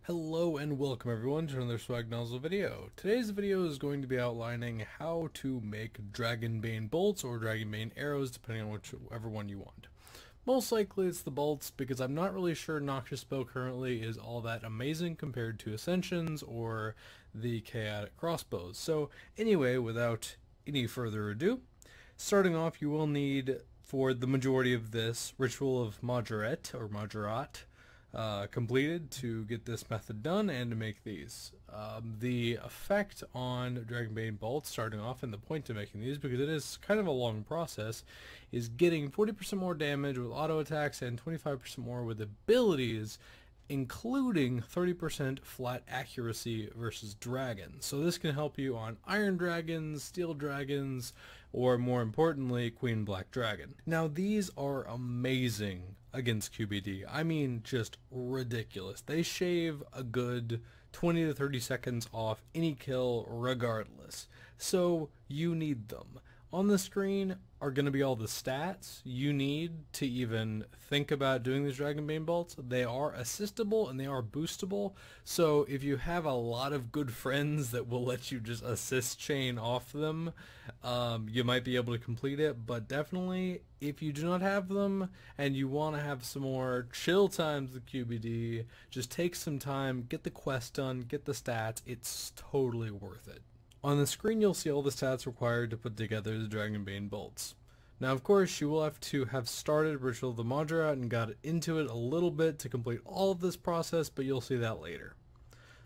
Hello and welcome everyone to another Swagnozle video. Today's video is going to be outlining how to make Dragonbane bolts or Dragonbane arrows depending on whichever one you want. Most likely it's the bolts because I'm not really sure Noxious Bow currently is all that amazing compared to Ascensions or the Chaotic Crossbows. So anyway, without any further ado, starting off you will need, for the majority of this, Ritual of Majoret or Majorat completed to get this method done and to make these. The effect on Dragonbane bolts, starting off, and the point of making these, because it is kind of a long process, is getting 40% more damage with auto attacks and 25% more with abilities, including 30% flat accuracy versus dragons. So this can help you on iron dragons, steel dragons, or more importantly, Queen Black Dragon. Now these are amazing against QBD. I mean, just ridiculous. They shave a good 20 to 30 seconds off any kill regardless. So you need them. On the screen are going to be all the stats you need to even think about doing these Dragonbane bolts. They are assistable and they are boostable, so if you have a lot of good friends that will let you just assist chain off them, you might be able to complete it. But definitely, if you do not have them and you want to have some more chill times with QBD, just take some time, get the quest done, get the stats. It's totally worth it. On the screen you'll see all the stats required to put together the Dragonbane bolts. Now of course you will have to have started Ritual of the Majorat and got into it a little bit to complete all of this process, but you'll see that later.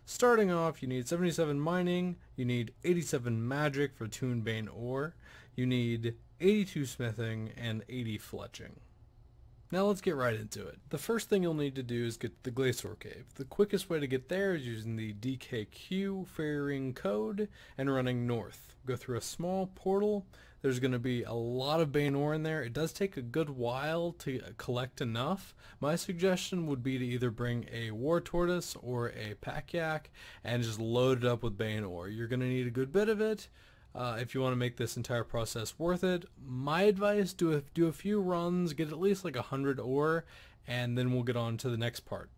Starting off, you need 77 mining, you need 87 magic for Toonbane ore, you need 82 smithing, and 80 fletching. Now let's get right into it. The first thing you'll need to do is get to the Glacier Cave. The quickest way to get there is using the DKQ fairy ring code and running north. Go through a small portal. There's going to be a lot of Bane ore in there. It does take a good while to collect enough. My suggestion would be to either bring a War Tortoise or a Pack Yak and just load it up with Bane ore. You're going to need a good bit of it. If you want to make this entire process worth it, my advice, do a few runs, get at least like 100 ore, and then we'll get on to the next part.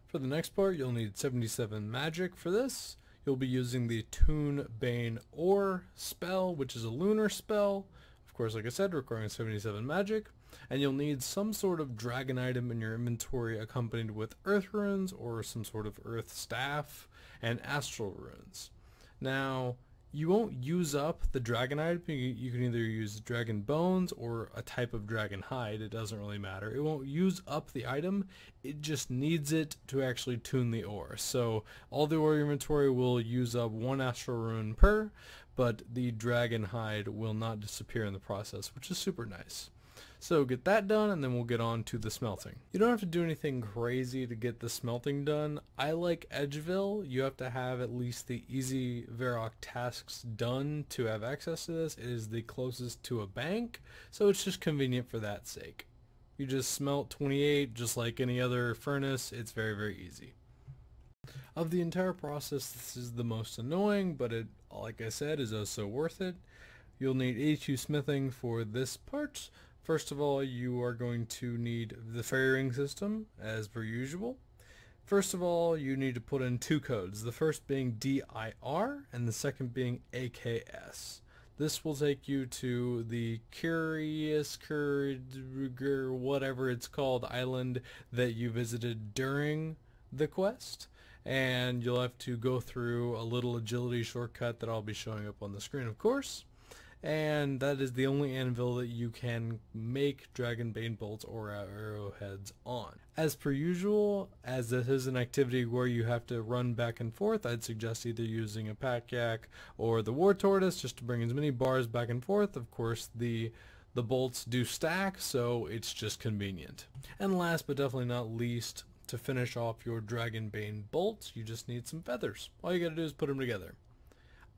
For the next part, you'll need 77 magic for this. You'll be using the Toonbane ore spell, which is a lunar spell. Of course, like I said, requiring 77 magic. And you'll need some sort of dragon item in your inventory accompanied with earth runes or some sort of earth staff and astral runes. Now, you won't use up the dragon item. You can either use dragon bones or a type of dragon hide. It doesn't really matter. It won't use up the item. It just needs it to actually tune the ore. So all the ore inventory will use up one astral rune per, but the dragon hide will not disappear in the process, which is super nice. So get that done, and then we'll get on to the smelting. You don't have to do anything crazy to get the smelting done. I like Edgeville. You have to have at least the easy Varrock tasks done to have access to this. It is the closest to a bank, so it's just convenient for that sake. You just smelt 28 just like any other furnace. It's very, very easy. Of the entire process, this is the most annoying, but it, like I said, is also worth it. You'll need 82 smithing for this part. First of all, you are going to need the fairy ring system, as per usual. First of all, you need to put in two codes, the first being DIR and the second being AKS. This will take you to the whatever it's called island that you visited during the quest, and you'll have to go through a little agility shortcut that I'll be showing up on the screen, of course. And that is the only anvil that you can make Dragonbane bolts or arrowheads on. As per usual, as this is an activity where you have to run back and forth, I'd suggest either using a Pack Yak or the War Tortoise just to bring as many bars back and forth. Of course, the bolts do stack, so it's just convenient. And last but definitely not least, to finish off your Dragonbane bolts, you just need some feathers. All you gotta do is put them together.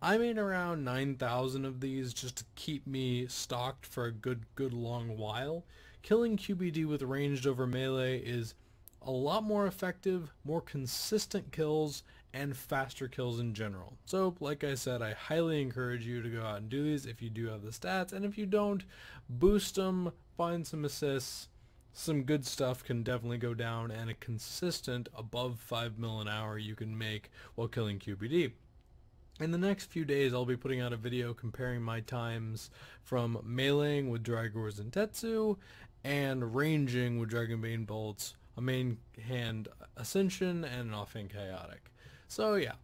I made around 9,000 of these just to keep me stocked for a good long while. Killing QBD with ranged over melee is a lot more effective, more consistent kills, and faster kills in general. So, like I said, I highly encourage you to go out and do these if you do have the stats, and if you don't, boost them, find some assists, some good stuff can definitely go down, and a consistent above 5 mil an hour you can make while killing QBD. In the next few days, I'll be putting out a video comparing my times from meleeing with Dragors and Tetsu and ranging with Dragonbane bolts, a main hand Ascension, and an offhand Chaotic. So yeah,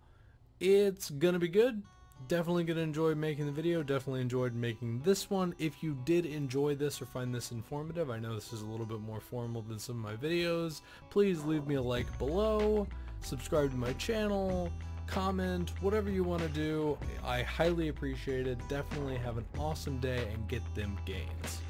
it's gonna be good. Definitely gonna enjoy making the video. Definitely enjoyed making this one. If you did enjoy this or find this informative, I know this is a little bit more formal than some of my videos, please leave me a like below, subscribe to my channel, comment, whatever you want to do. I highly appreciate it. Definitely have an awesome day and get them gains.